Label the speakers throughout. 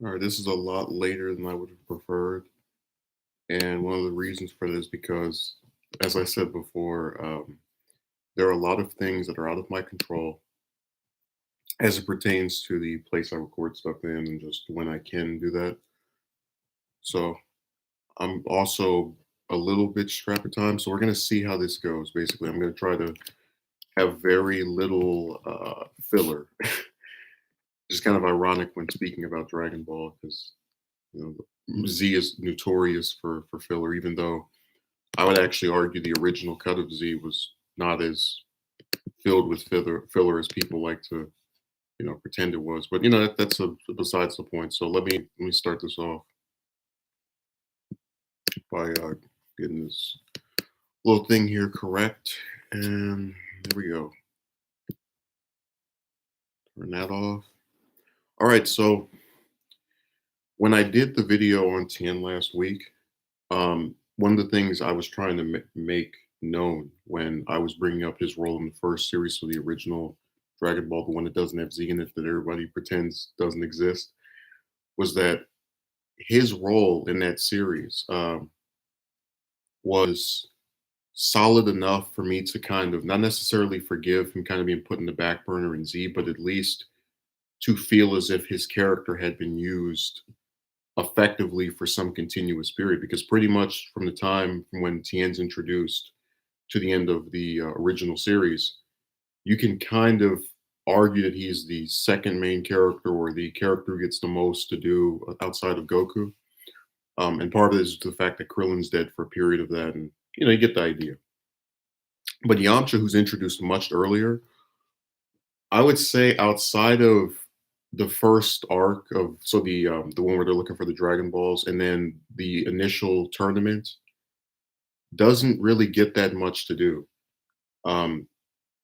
Speaker 1: All right, this is a lot later than I would have preferred. And one of the reasons for this because, as I said before, there are a lot of things that are out of my control as it pertains to the place I record stuff in and just when I can do that. So I'm also a little bit strapped for time. So we're going to see how this goes. Basically, I'm going to try to have very little filler. It's kind of ironic when speaking about Dragon Ball because Z is notorious for filler, even though I would actually argue the original cut of Z was not as filled with filler as people like to, pretend it was. But that's besides the point. So let me start this off by getting this little thing here correct, and there we go. Turn that off. All right. So when I did the video on Tien last week, one of the things I was trying to make known when I was bringing up his role in the first series for the original Dragon Ball, the one that doesn't have Z in it, that everybody pretends doesn't exist, was that his role in that series was solid enough for me to kind of not necessarily forgive him kind of being put in the back burner in Z, but at least to feel as if his character had been used effectively for some continuous period. Because pretty much from the time from when Tien's introduced to the end of the original series, you can kind of argue that he's the second main character or the character who gets the most to do outside of Goku. And part of it is the fact that Krillin's dead for a period of that, and you get the idea. But Yamcha, who's introduced much earlier, I would say outside of the first arc of the one where they're looking for the Dragon Balls, and then the initial tournament, doesn't really get that much to do. Um,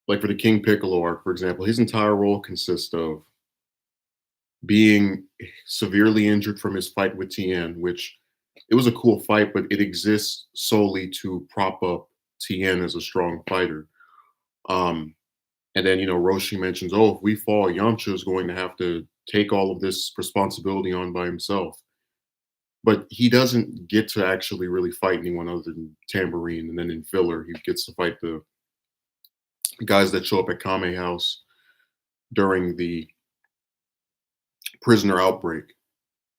Speaker 1: like for the King Piccolo arc, for example, his entire role consists of being severely injured from his fight with Tien, which it was a cool fight, but it exists solely to prop up Tien as a strong fighter. Um, and then, Roshi mentions, oh, if we fall, Yamcha is going to have to take all of this responsibility on by himself. But he doesn't get to actually really fight anyone other than Tambourine. And then in filler, he gets to fight the guys that show up at Kame House during the prisoner outbreak.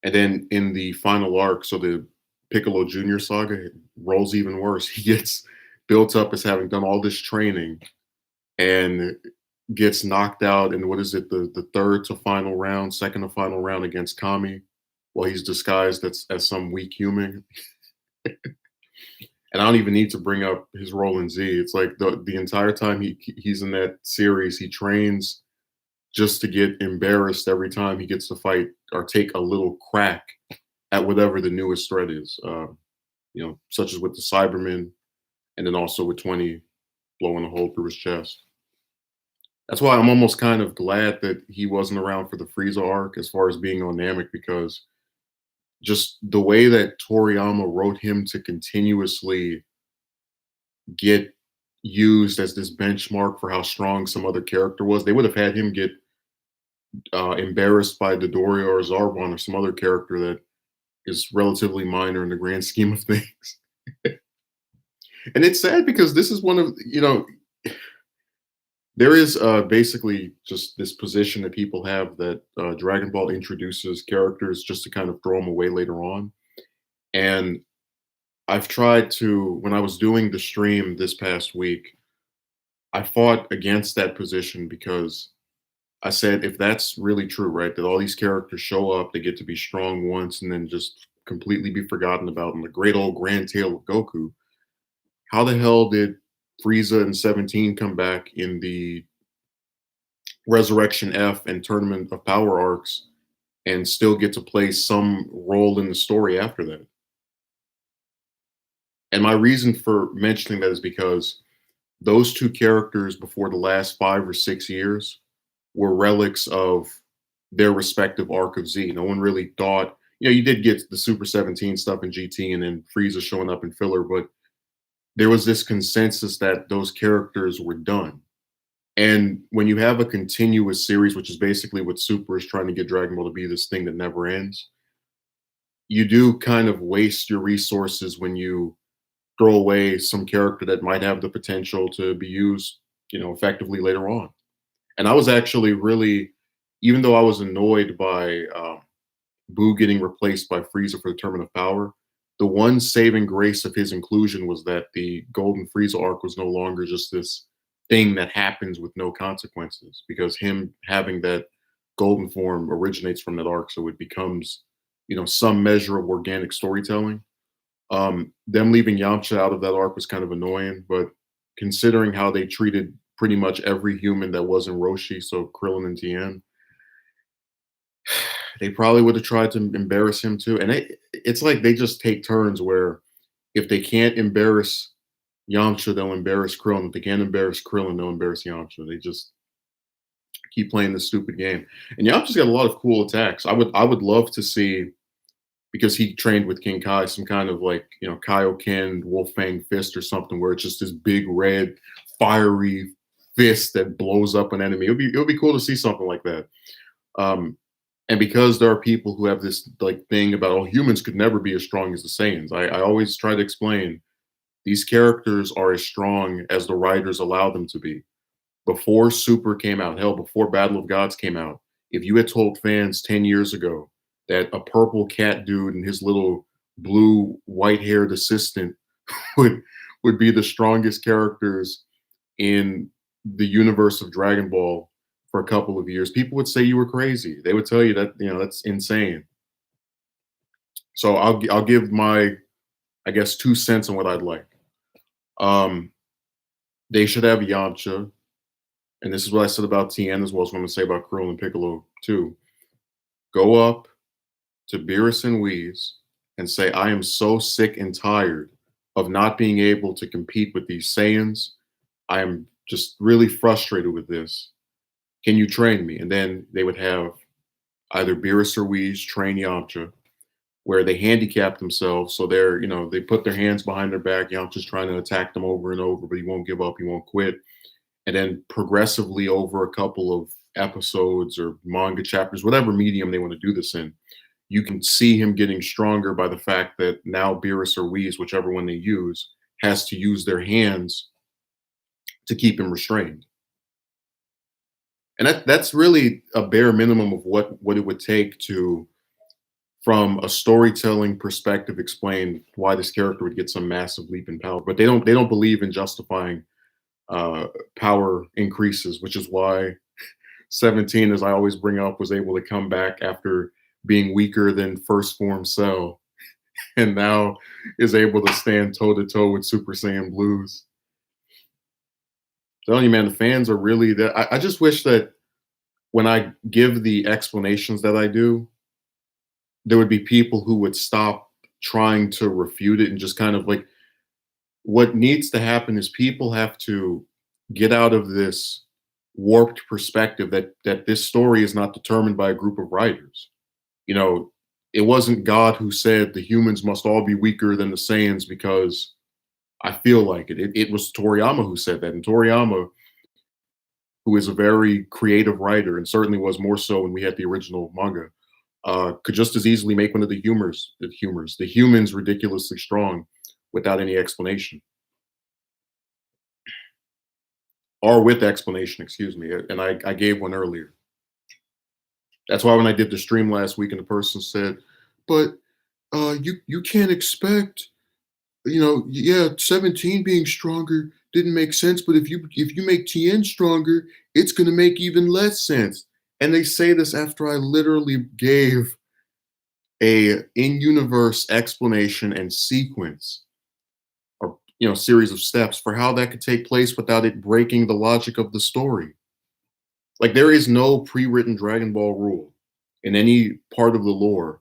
Speaker 1: And then in the final arc, so the Piccolo Junior saga it rolls even worse. He gets built up as having done all this training and gets knocked out in what is it, the third to final round, second to final round against Kami, while he's disguised as some weak human. And I don't even need to bring up his role in Z. It's like the entire time he's in that series, he trains just to get embarrassed every time he gets to fight or take a little crack at whatever the newest threat is. Such as with the Cybermen, and then also with 20 blowing a hole through his chest. That's why I'm almost kind of glad that he wasn't around for the Frieza arc as far as being on Namek, because just the way that Toriyama wrote him to continuously get used as this benchmark for how strong some other character was, they would have had him get embarrassed by Dodoria or Zarbon or some other character that is relatively minor in the grand scheme of things. And it's sad because this is one of, there is basically just this position that people have that Dragon Ball introduces characters just to kind of throw them away later on. And I've tried to, when I was doing the stream this past week, I fought against that position because I said, if that's really true, right, that all these characters show up, they get to be strong once and then just completely be forgotten about in the great old grand tale of Goku, how the hell did Frieza and 17 come back in the Resurrection F and Tournament of Power arcs and still get to play some role in the story after that? And my reason for mentioning that is because those two characters before the last 5 or 6 years were relics of their respective arc of Z. No one really thought, you did get the Super 17 stuff in GT and then Frieza showing up in filler, but there was this consensus that those characters were done. And when you have a continuous series, which is basically what Super is trying to get Dragon Ball to be, this thing that never ends, you do kind of waste your resources when you throw away some character that might have the potential to be used, effectively later on. And I was actually really, even though I was annoyed by Boo getting replaced by Frieza for the Tournament of Power, the one saving grace of his inclusion was that the Golden Frieza arc was no longer just this thing that happens with no consequences, because him having that golden form originates from that arc, so it becomes, some measure of organic storytelling. Them leaving Yamcha out of that arc was kind of annoying, but considering how they treated pretty much every human that wasn't Roshi, so Krillin and Tien, they probably would have tried to embarrass him too. And it's like they just take turns where if they can't embarrass Yamcha, they'll embarrass Krillin. If they can't embarrass Krillin, they'll embarrass Yamcha. They just keep playing this stupid game. And Yamcha's got a lot of cool attacks. I would love to see, because he trained with King Kai, some kind of like, Kaioken Wolfang fist or something where it's just this big red fiery fist that blows up an enemy. It would be cool to see something like that. Um, and because there are people who have this like thing about, oh, humans could never be as strong as the Saiyans. I always try to explain these characters are as strong as the writers allow them to be. Before Super came out, hell, before Battle of Gods came out, if you had told fans 10 years ago that a purple cat dude and his little blue white haired assistant would would be the strongest characters in the universe of Dragon Ball for a couple of years, people would say you were crazy. They would tell you that, that's insane. So I'll give my, I guess, 2 cents on what I'd like. Um, they should have Yamcha, and this is what I said about Tien as well as what I'm gonna say about Krillin and Piccolo too. Go up to Beerus and Whis and say, I am so sick and tired of not being able to compete with these Saiyans. I am just really frustrated with this. Can you train me? And then they would have either Beerus or Whis train Yamcha, where they handicap themselves. So they put their hands behind their back. Yamcha's trying to attack them over and over, but he won't give up. He won't quit. And then progressively over a couple of episodes or manga chapters, whatever medium they want to do this in, you can see him getting stronger by the fact that now Beerus or Whis, whichever one they use, has to use their hands to keep him restrained. And that's really a bare minimum of what it would take to, from a storytelling perspective, explain why this character would get some massive leap in power. But they don't believe in justifying uh, power increases, which is why 17, as I always bring up, was able to come back after being weaker than first form Cell, and now is able to stand toe to toe with Super Saiyan Blues. I'm telling you, man, the fans are really that. I just wish that when I give the explanations that I do, there would be people who would stop trying to refute it and just kind of like, what needs to happen is people have to get out of this warped perspective that this story is not determined by a group of writers. You know, it wasn't God who said the humans must all be weaker than the Saiyans because I feel like it. It was Toriyama who said that. And Toriyama, who is a very creative writer and certainly was more so when we had the original manga, could just as easily make one of the humans ridiculously strong without any explanation, or with explanation, excuse me. And I gave one earlier. That's why when I did the stream last week and the person said, but you can't expect, yeah, 17 being stronger didn't make sense, but if you make Tien stronger, it's gonna make even less sense. And they say this after I literally gave a in-universe explanation and sequence, or series of steps for how that could take place without it breaking the logic of the story. Like, there is no pre-written Dragon Ball rule in any part of the lore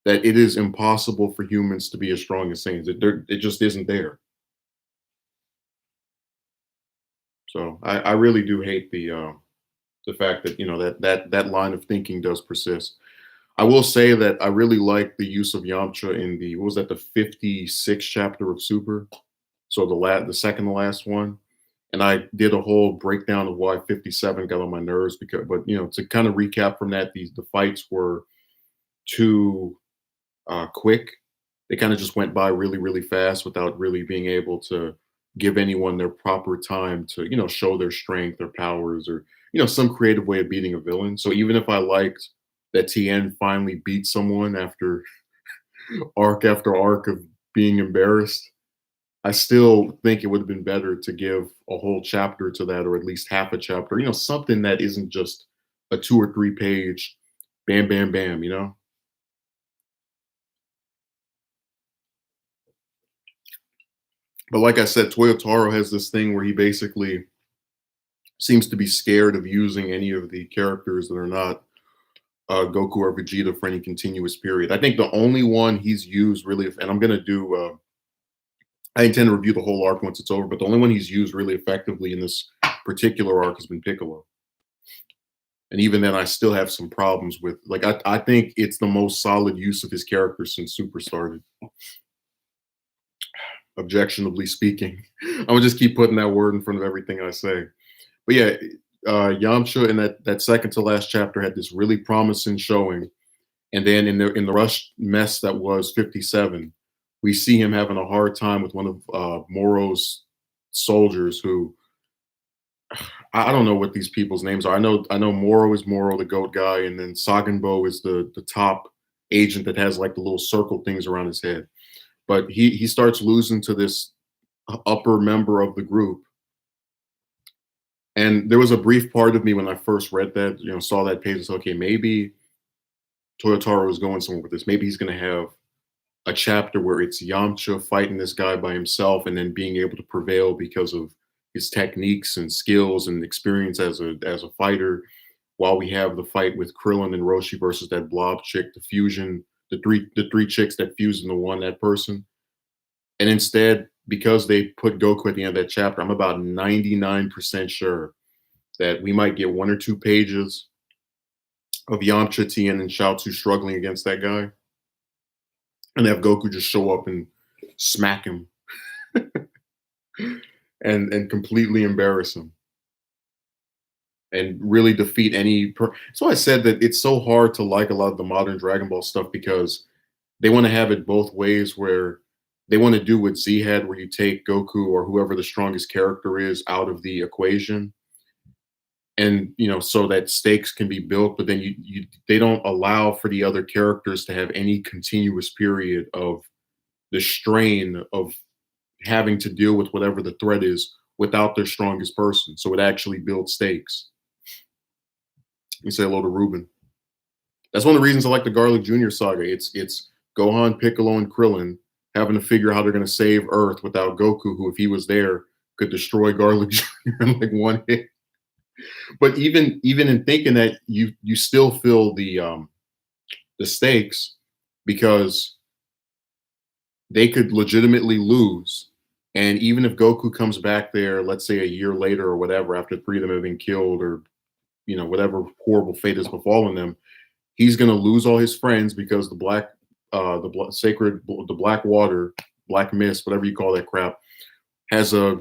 Speaker 1: that it is impossible for humans to be as strong as Saiyans. It just isn't there. So I really do hate the fact that that line of thinking does persist. I will say that I really like the use of Yamcha in the, what was that, the 56th chapter of Super, so the second to last one. and I did a whole breakdown of why 57 got on my nerves because, but to kind of recap from that, the fights were too quick. They kind of just went by really, really fast without really being able to give anyone their proper time to, show their strength, their powers, or, some creative way of beating a villain. So even if I liked that Tien finally beat someone after arc after arc of being embarrassed, I still think it would have been better to give a whole chapter to that, or at least half a chapter, something that isn't just a 2 or 3 page bam, bam, bam. But like I said, Toyotaro has this thing where he basically seems to be scared of using any of the characters that are not Goku or Vegeta for any continuous period. I think the only one he's used really, and I'm gonna do. I intend to review the whole arc once it's over, but the only one he's used really effectively in this particular arc has been Piccolo. And even then, I still have some problems with. Like, I think it's the most solid use of his character since Super started. Objectionably speaking, I'm gonna just keep putting that word in front of everything I say. But yeah, Yamcha in that second to last chapter had this really promising showing, and then in the rush mess that was 57, we see him having a hard time with one of Moro's soldiers who I don't know what these people's names are. I know Moro is Moro, the goat guy, and then Saganbo is the top agent that has like the little circle things around his head. But he starts losing to this upper member of the group. And there was a brief part of me when I first read that, saw that page and said, okay, maybe Toyotaro is going somewhere with this. Maybe he's going to have a chapter where it's Yamcha fighting this guy by himself and then being able to prevail because of his techniques and skills and experience as a fighter. While we have the fight with Krillin and Roshi versus that blob chick, the fusion, the three chicks that fuse into one that person. And instead, because they put Goku at the end of that chapter, I'm about 99% sure that we might get 1 or 2 pages of Yamcha, Tien, and Shao-Tzu struggling against that guy, and have Goku just show up and smack him and completely embarrass him and really defeat That's why I said that it's so hard to like a lot of the modern Dragon Ball stuff because they want to have it both ways where they want to do what Z had, where you take Goku or whoever the strongest character is out of the equation, and so that stakes can be built, but then they don't allow for the other characters to have any continuous period of the strain of having to deal with whatever the threat is without their strongest person. So it actually builds stakes. You say hello to Ruben. That's one of the reasons I like the Garlic Jr. saga. It's Gohan, Piccolo, and Krillin having to figure out how they're going to save Earth without Goku, who, if he was there, could destroy Garlic Jr. in like one hit. But even in thinking that, you still feel the stakes because they could legitimately lose. And even if Goku comes back there, let's say a year later or whatever, after 3 of them have been killed or whatever horrible fate has befallen them, he's going to lose all his friends because the black water, black mist, whatever you call that crap, has a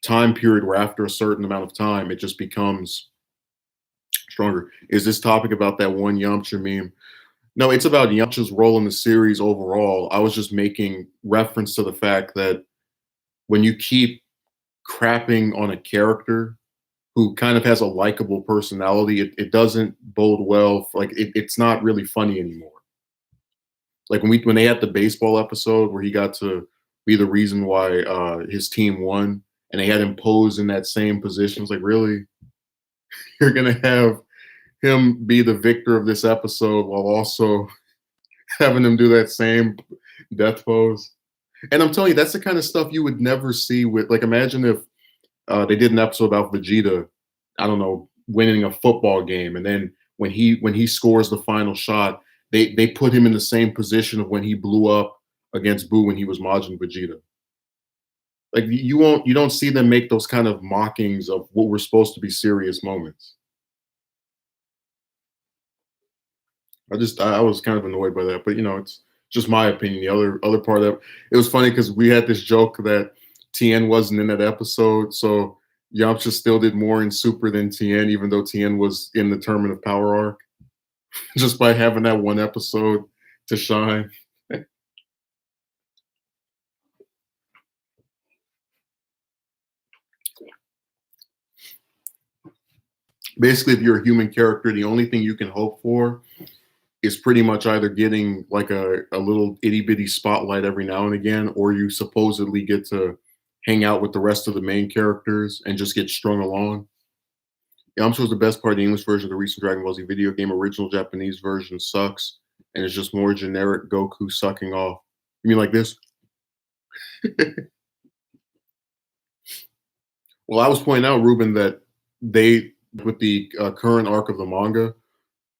Speaker 1: time period where after a certain amount of time it just becomes stronger. Is this topic about that one Yamcha meme? No, it's about Yamcha's role in the series overall. I was just making reference to the fact that when you keep crapping on a character who kind of has a likable personality, it doesn't bode well. It's not really funny anymore. Like when they had the baseball episode where he got to be the reason why his team won, and they had him pose in that same position. It's like, really, you're gonna have him be the victor of this episode while also having him do that same death pose? And I'm telling you, that's the kind of stuff you would never see with, like, imagine if they did an episode about Vegeta, I don't know, winning a football game, and then when he scores the final shot, they put him in the same position of when he blew up against Buu when he was Majin Vegeta. Like, you don't see them make those kind of mockings of what were supposed to be serious moments. I was kind of annoyed by that, but it's just my opinion. The other part of it was funny because we had this joke that Tien wasn't in that episode, so Yamcha still did more in Super than Tien, even though Tien was in the Tournament of Power arc, just by having that one episode to shine. Basically, if you're a human character, the only thing you can hope for is pretty much either getting like a little itty bitty spotlight every now and again, or you supposedly get to hang out with the rest of the main characters and just get strung along. Yamcha was the best part of the English version of the recent Dragon Ball Z video game. Original Japanese version sucks and it's just more generic Goku sucking off. You mean like this? Well, I was pointing out, Ruben, that they, with the current arc of the manga,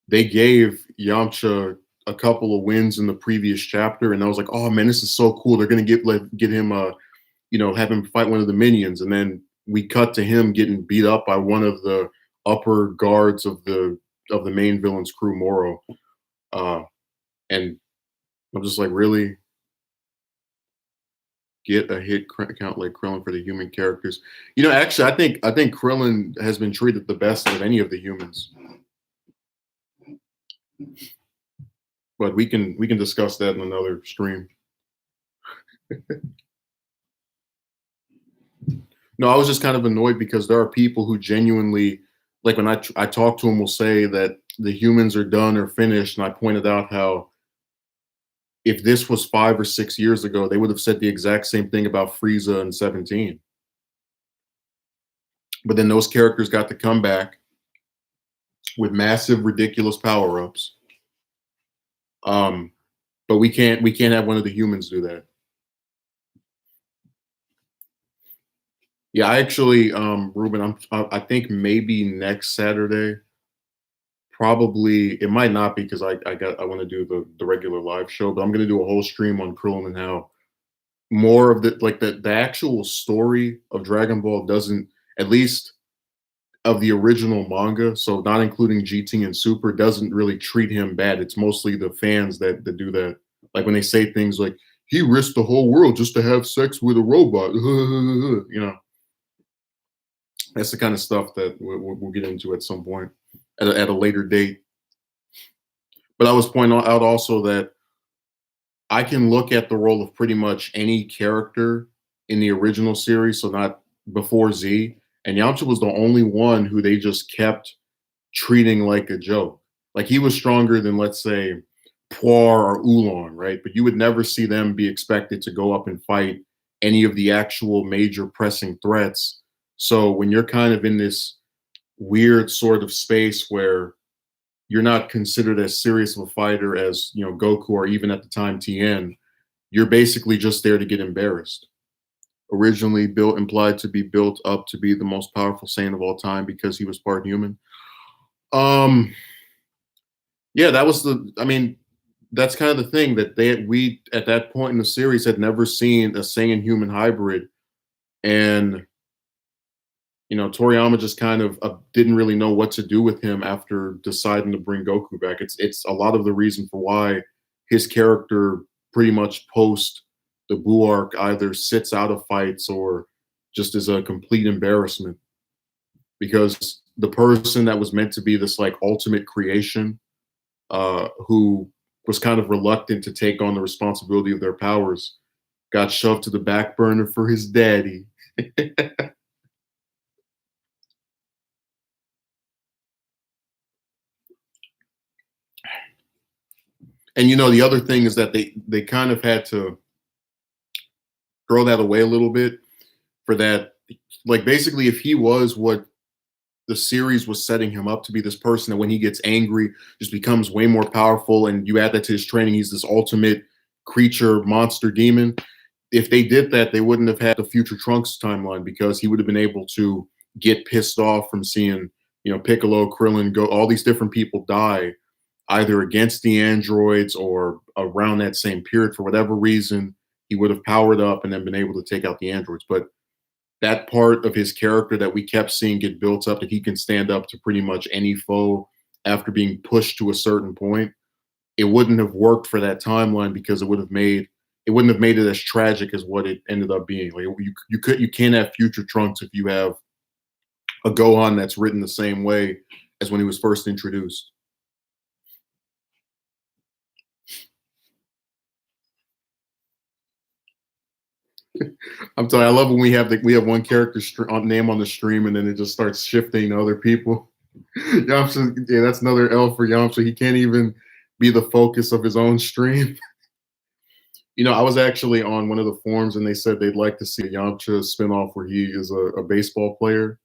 Speaker 1: they gave Yamcha a couple of wins in the previous chapter, and I was like, "Oh man, this is so cool! They're gonna get him, have him fight one of the minions." And then we cut to him getting beat up by one of the upper guards of the main villain's crew, Moro. And I'm just like, really? Get a hit count like Krillin for the human characters? Actually, I think Krillin has been treated the best of any of the humans. But we can discuss that in another stream. No, I was just kind of annoyed because there are people who genuinely, like when I talk to them, will say that the humans are done or finished, and I pointed out how if this was 5 or 6 years ago, they would have said the exact same thing about Frieza and 17. But then those characters got to come back with massive, ridiculous power ups. But we can't have one of the humans do that. Yeah, I actually, Ruben, I think maybe next Saturday. Probably it might not because I want to do the regular live show, but I'm going to do a whole stream on Krillin and how more of the actual story of Dragon Ball doesn't, at least of the original manga, so not including GT and Super, doesn't really treat him bad. It's mostly the fans that do that. Like when they say things like he risked the whole world just to have sex with a robot. That's the kind of stuff that we'll get into at some point at a later date. But I was pointing out also that I can look at the role of pretty much any character in the original series, so not before Z, and Yamcha was the only one who they just kept treating like a joke. Like he was stronger than, let's say, Poir or Oolong, right? But you would never see them be expected to go up and fight any of the actual major pressing threats. So when you're kind of in this weird sort of space where you're not considered as serious of a fighter as Goku or even at the time Tien, you're basically just there to get embarrassed. Originally built implied to be built up to be the most powerful Saiyan of all time because he was part human. Um, yeah, that was I mean, that's kind of the thing that we at that point in the series had never seen a Saiyan human hybrid, and Toriyama just kind of didn't really know what to do with him after deciding to bring Goku back. It's a lot of the reason for why his character pretty much post the Buu arc either sits out of fights or just is a complete embarrassment, because the person that was meant to be this like ultimate creation, who was kind of reluctant to take on the responsibility of their powers, got shoved to the back burner for his daddy. And the other thing is that they kind of had to throw that away a little bit for that. Like basically, if he was what the series was setting him up to be, this person that when he gets angry just becomes way more powerful, and you add that to his training, he's this ultimate creature, monster, demon. If they did that, they wouldn't have had the future Trunks timeline, because he would have been able to get pissed off from seeing Piccolo, Krillin, go all these different people die either against the androids or around that same period. For whatever reason, he would have powered up and then been able to take out the androids. But that part of his character that we kept seeing get built up, that he can stand up to pretty much any foe after being pushed to a certain point, it wouldn't have worked for that timeline, because it wouldn't have made it as tragic as what it ended up being. Like you can't have future Trunks if you have a Gohan that's written the same way as when he was first introduced. I'm telling you, I love when we have one character name on the stream and then it just starts shifting to other people. Yamcha, yeah, that's another L for Yamcha. He can't even be the focus of his own stream. I was actually on one of the forums and they said they'd like to see a Yamcha spinoff where he is a baseball player.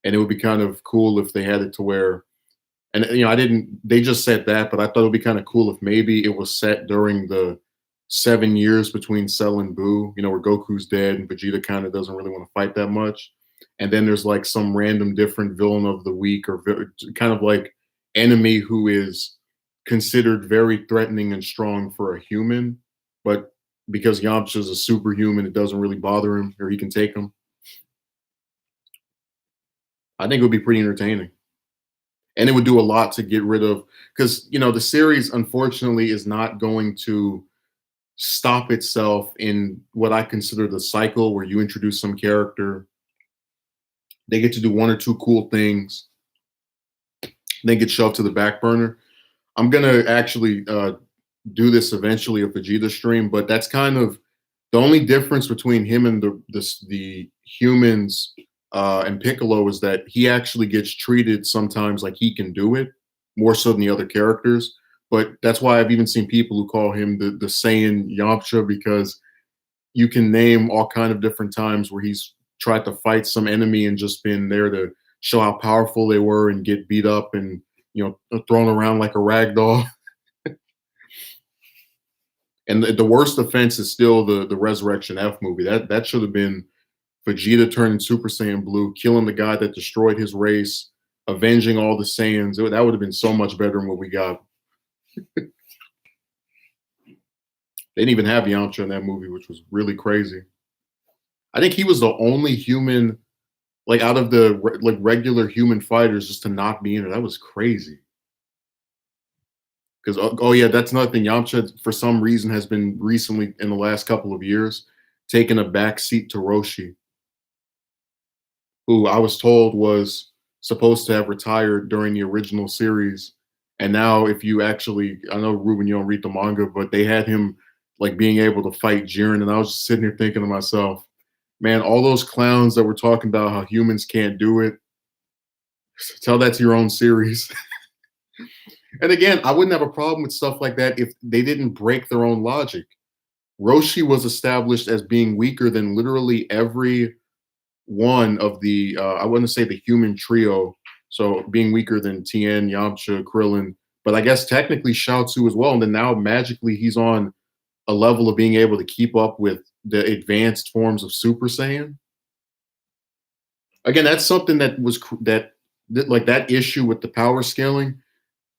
Speaker 1: And it would be kind of cool if they had it to where, and I didn't, they just said that, but I thought it would be kind of cool if maybe it was set during the 7 years between Cell and Boo, where Goku's dead and Vegeta kind of doesn't really want to fight that much. And then there's like some random different villain of the week or kind of like enemy who is considered very threatening and strong for a human, but because Yamcha's a superhuman, it doesn't really bother him or he can take him. I think it would be pretty entertaining. And it would do a lot to get rid of, because the series unfortunately is not going to stop itself in what I consider the cycle where you introduce some character, they get to do one or two cool things, then get shoved to the back burner. I'm gonna actually do this eventually, a Vegeta stream, but that's kind of the only difference between him and the humans and Piccolo is that he actually gets treated sometimes like he can do it more so than the other characters. But that's why I've even seen people who call him the Saiyan Yamcha, because you can name all kind of different times where he's tried to fight some enemy and just been there to show how powerful they were and get beat up and thrown around like a rag doll. And the worst offense is still the Resurrection F movie. That should have been Vegeta turning Super Saiyan Blue, killing the guy that destroyed his race, avenging all the Saiyans. That would have been so much better than what we got. They didn't even have Yamcha in that movie, which was really crazy. I think he was the only human, like out of the regular human fighters, just to not be in it. That was crazy. Because oh yeah, that's another thing. Yamcha, for some reason, has been recently in the last couple of years taking a back seat to Roshi, who I was told was supposed to have retired during the original series. And now, if you actually, I know Ruben, you don't read the manga, but they had him like being able to fight Jiren, and I was just sitting here thinking to myself, man, all those clowns that were talking about how humans can't do it, tell that to your own series. And again, I wouldn't have a problem with stuff like that if they didn't break their own logic. Roshi was established as being weaker than literally every one of the, I wouldn't say the human trio, so being weaker than Tien, Yamcha, Krillin, but I guess technically Shao Tzu as well. And then now magically he's on a level of being able to keep up with the advanced forms of Super Saiyan. Again, that's something that was like that issue with the power scaling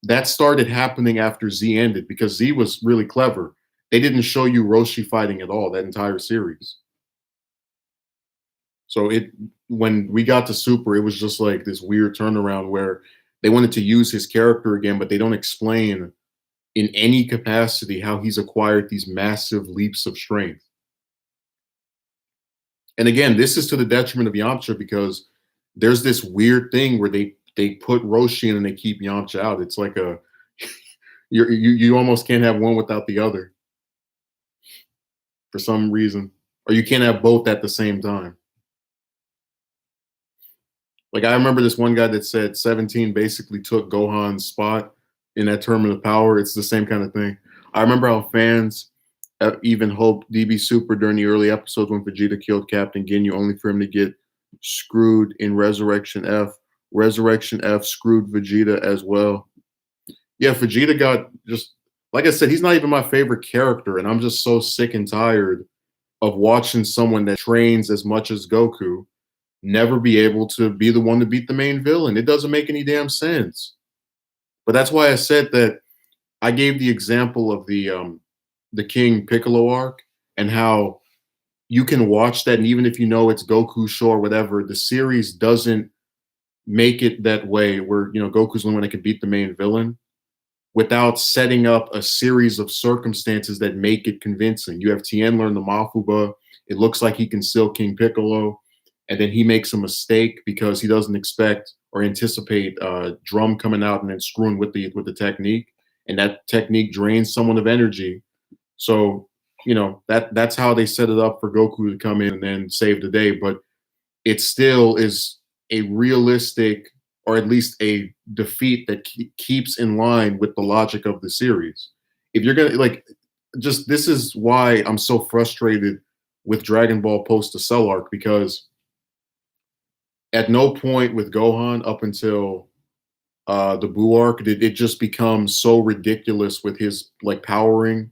Speaker 1: that started happening after Z ended, because Z was really clever. They didn't show you Roshi fighting at all that entire series. So when we got to Super, it was just like this weird turnaround where they wanted to use his character again, but they don't explain in any capacity how he's acquired these massive leaps of strength. And again, this is to the detriment of Yamcha, because there's this weird thing where they put Roshi in and they keep Yamcha out. It's like you almost can't have one without the other for some reason, or you can't have both at the same time. Like I remember this one guy that said 17 basically took Gohan's spot in that tournament of power. It's the same kind of thing. I remember how fans even hoped DB Super during the early episodes when Vegeta killed Captain Ginyu, only for him to get screwed in Resurrection F. Resurrection F screwed Vegeta as well. Yeah, Vegeta got just, like I said, he's not even my favorite character, and I'm just so sick and tired of watching someone that trains as much as Goku never be able to be the one to beat the main villain. It doesn't make any damn sense. But that's why I said that I gave the example of the King Piccolo arc and how you can watch that, and even if you know it's Goku's show or whatever, the series doesn't make it that way where Goku's the one that can beat the main villain without setting up a series of circumstances that make it convincing. You have Tien learn the Mafuba. It looks like he can still King Piccolo. and then he makes a mistake because he doesn't expect or anticipate drum coming out and then screwing with the technique, and that technique drains someone of energy. So that's how they set it up for Goku to come in and then save the day. But it still is a realistic, or at least a defeat that keeps in line with the logic of the series. If you're gonna like, just this is why I'm so frustrated with Dragon Ball post the Cell arc, because at no point with Gohan up until the Buu arc did it just become so ridiculous with his like powering.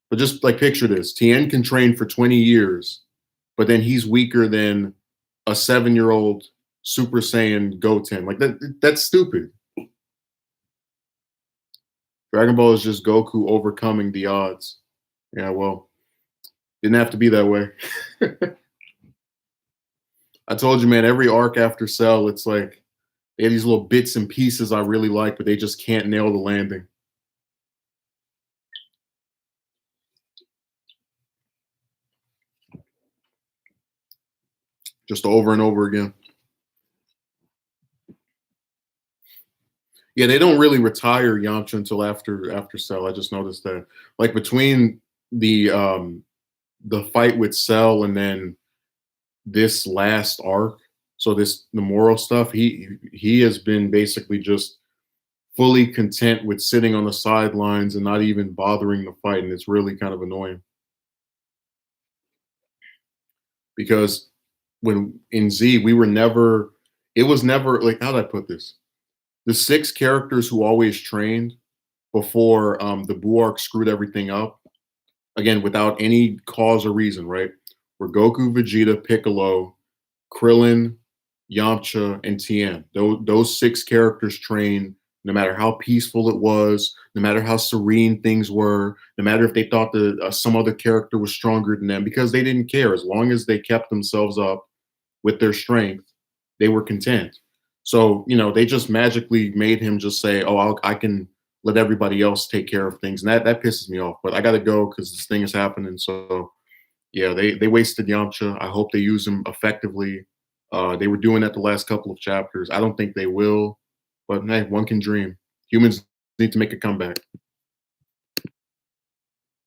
Speaker 1: But just like picture this: Tien can train for 20 years, but then he's weaker than a 7-year-old Super Saiyan Goten. Like that's stupid. Dragon Ball is just Goku overcoming the odds. Yeah, well, didn't have to be that way. I told you, man, every arc after Cell, it's like they have these little bits and pieces I really like, but they just can't nail the landing. Just over and over again. Yeah, they don't really retire Yamcha until after Cell. I just noticed that. Like between the fight with Cell and then this last arc, so this the moral stuff, he has been basically just fully content with sitting on the sidelines and not even bothering the fight, and it's really kind of annoying because when in Z we were never, it was never like, how did I put this? The six characters who always trained before the Buu arc screwed everything up, again without any cause or reason, right? Were Goku, Vegeta, Piccolo, Krillin, Yamcha, and Tien. Those six characters trained no matter how peaceful it was, no matter how serene things were, no matter if they thought that some other character was stronger than them, because they didn't care. As long as they kept themselves up with their strength, they were content. So, they just magically made him just say, oh, I can let everybody else take care of things. And that pisses me off. But I got to go because this thing is happening. So, yeah, they wasted Yamcha. I hope they use him effectively. They were doing that the last couple of chapters. I don't think they will, but hey, one can dream. Humans need to make a comeback.